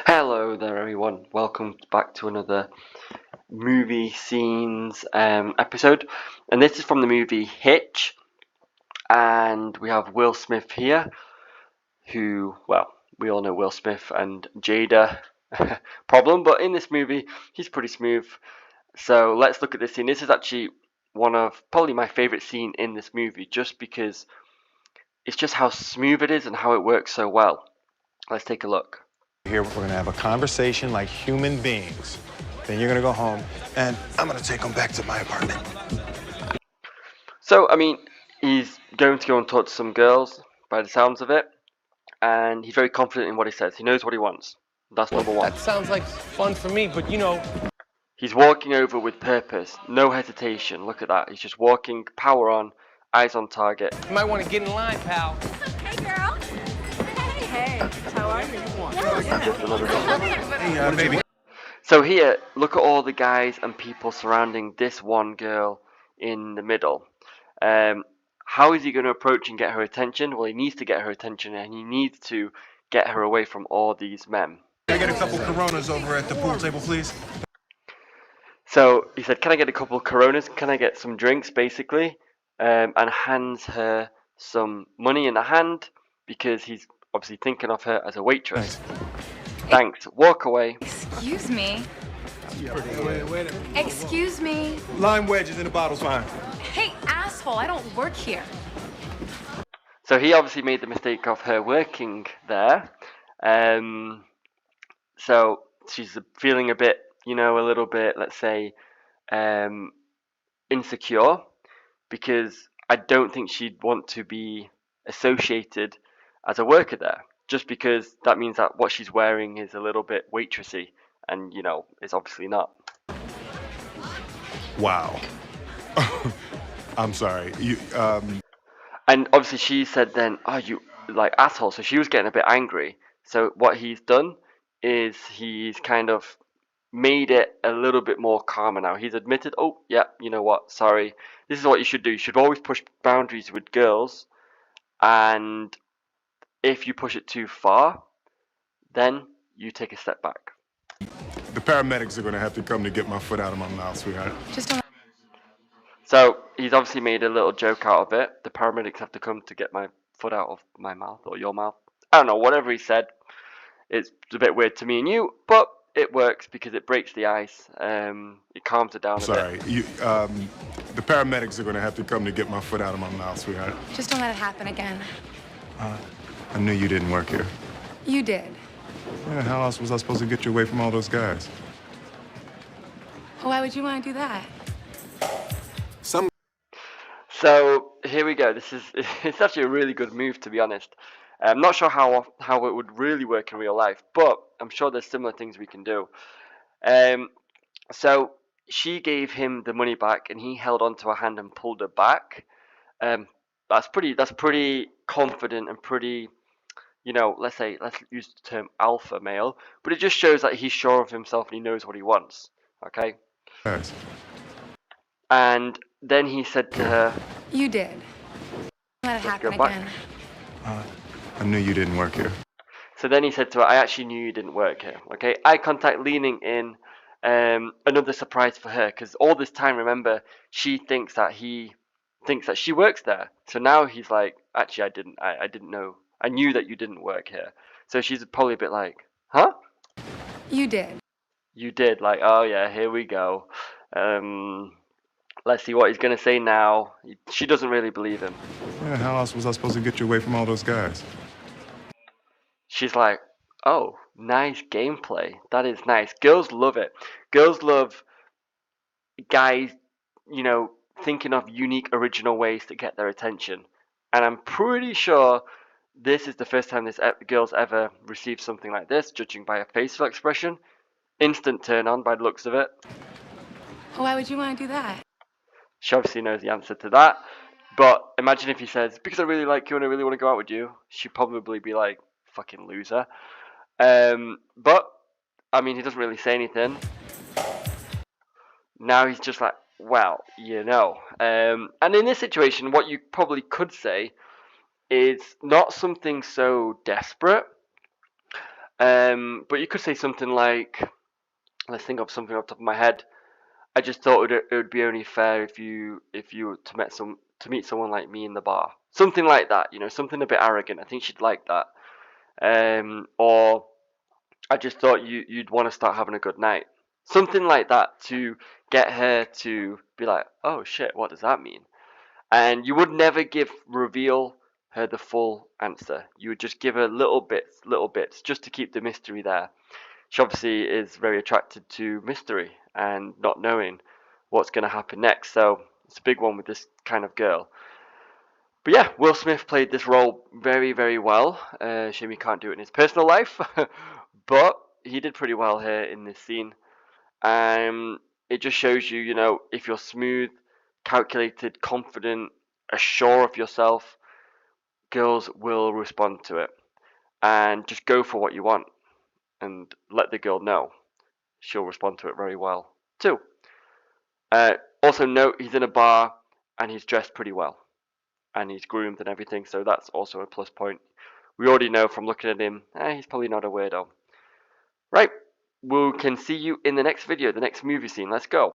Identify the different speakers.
Speaker 1: Hello there, everyone. Welcome back to another movie scenes episode, and this is from the movie Hitch. And we have Will Smith here, who, well, we all know Will Smith and Jada problem, but in this movie he's pretty smooth. So let's look at this scene. This is actually one of probably my favorite scene in this movie, just because it's just how smooth it is and how it works so well. Let's take a look.
Speaker 2: Here, we're gonna have a conversation like human beings. Then you're gonna go home, and I'm gonna take them back to my apartment.
Speaker 1: So, I mean, he's going to go and talk to some girls, by the sounds of it, and he's very confident in what he says. He knows what he wants. That's number one.
Speaker 3: That sounds like fun for me, but you know.
Speaker 1: He's walking over with purpose, no hesitation. Look at that. He's just walking, power on, eyes on target.
Speaker 3: You might want to get in line, pal.
Speaker 4: Hey, girl. Hey, how are you?
Speaker 2: Hey, baby.
Speaker 1: So here, look at all the guys and people surrounding this one girl in the middle. How is he going to approach and get her attention? Well, he needs to get her attention, and he needs to get her away from all these men.
Speaker 2: Can I get a couple Coronas over at the pool table, please?
Speaker 1: So he said, "Can I get a couple of Coronas? Can I get some drinks?" Basically, and hands her some money in the hand because he's obviously thinking of her as a waitress. Thanks. Walk away.
Speaker 4: Excuse me. Excuse me.
Speaker 2: Lime wedges in the bottle's fine.
Speaker 4: Hey, asshole, I don't work here.
Speaker 1: So he obviously made the mistake of her working there. So she's feeling a bit, a little bit, let's say, insecure, because I don't think she'd want to be associated as a worker there, just because that means that what she's wearing is a little bit waitressy, and it's obviously not.
Speaker 2: Wow. I'm sorry.
Speaker 1: And obviously she said then, "Oh, you like asshole." So she was getting a bit angry. So what he's done is he's kind of made it a little bit more calmer now. He's admitted, "Oh, yeah, you know what? Sorry. This is what you should do. You should always push boundaries with girls, and if you push it too far, then you take a step back."
Speaker 2: The paramedics are gonna have to come to get my foot out of my mouth, sweetheart.
Speaker 4: Just don't.
Speaker 1: So he's obviously made a little joke out of it. The paramedics have to come to get my foot out of my mouth or your mouth. I don't know, whatever he said. It's a bit weird to me and you, but it works because it breaks the ice. It calms it down a bit.
Speaker 2: The paramedics are gonna have to come to get my foot out of my mouth, sweetheart.
Speaker 4: Just don't let it happen again.
Speaker 2: I knew you didn't work here.
Speaker 4: You did.
Speaker 2: Yeah, how else was I supposed to get you away from all those guys?
Speaker 4: Why would you want to do that?
Speaker 1: So here we go. It's actually a really good move, to be honest. I'm not sure how it would really work in real life, but I'm sure there's similar things we can do. So she gave him the money back, and he held onto her hand and pulled her back. That's pretty confident and pretty, let's use the term alpha male, but it just shows that he's sure of himself and he knows what he wants. Okay.
Speaker 2: Guys.
Speaker 1: And then he said to her,
Speaker 4: You did. Let it happen
Speaker 1: go back.
Speaker 4: again.
Speaker 2: I knew you didn't work here.
Speaker 1: So then he said to her, "I actually knew you didn't work here." Okay, eye contact, leaning in. Another surprise for her, because all this time, remember, she thinks that he thinks that she works there. So now he's like, "Actually, I didn't know. I knew that you didn't work here." So she's probably a bit like, "Huh?
Speaker 4: You did.
Speaker 1: You did?" Like, "Oh yeah, here we go. Let's see what he's gonna say now." She doesn't really believe him.
Speaker 2: Yeah, how else was I supposed to get you away from all those guys?
Speaker 1: She's like, "Oh, nice gameplay. That is nice." Girls love it. Girls love guys, thinking of unique, original ways to get their attention. And I'm pretty sure this is the first time this girl's ever received something like this, judging by her facial expression. Instant turn on by the looks of it.
Speaker 4: Why would you want to do that?
Speaker 1: She obviously knows the answer to that. But imagine if he says, "Because I really like you and I really want to go out with you," she'd probably be like, "Fucking loser." But, I mean, he doesn't really say anything. Now he's just like, "Well, And in this situation, what you probably could say is not something so desperate. But you could say something like, let's think of something off the top of my head. I just thought it would be only fair if you were to meet someone like me in the bar. Something like that, you know, something a bit arrogant. I think she'd like that. Or I just thought you'd want to start having a good night. Something like that to get her to be like, oh shit, what does that mean? And you would never reveal her the full answer. You would just give her little bits, just to keep the mystery there. She obviously is very attracted to mystery and not knowing what's going to happen next. So it's a big one with this kind of girl. But yeah, Will Smith played this role very, very well. Shame he can't do it in his personal life, but he did pretty well here in this scene. It just shows you, you know, if you're smooth, calculated, confident, assured of yourself, girls will respond to it. And just go for what you want and let the girl know. She'll respond to it very well too. Also note he's in a bar and he's dressed pretty well. And he's groomed and everything, so that's also a plus point. We already know from looking at him, he's probably not a weirdo. Right, we can see you in the next video, the next movie scene. Let's go.